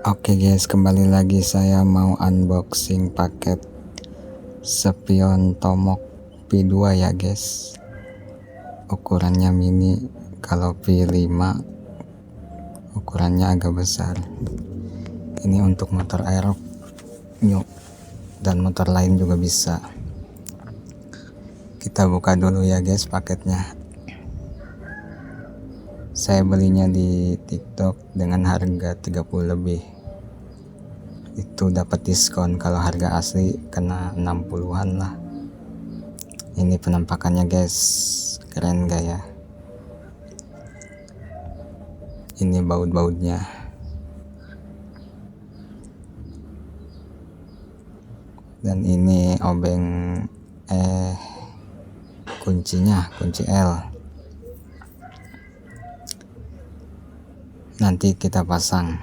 Oke guys, kembali lagi saya mau unboxing paket spion Tomok P2 ya guys. Ukurannya mini, kalau P5 ukurannya agak besar. Ini untuk motor aerob dan motor lain juga bisa. Kita buka dulu ya guys paketnya. Saya belinya di TikTok dengan harga 30 lebih. Itu dapat diskon, kalau harga asli kena 60-an lah. Ini penampakannya guys, keren gak ya? Ini baut-bautnya. Dan ini obeng kuncinya, kunci L. Nanti kita pasang.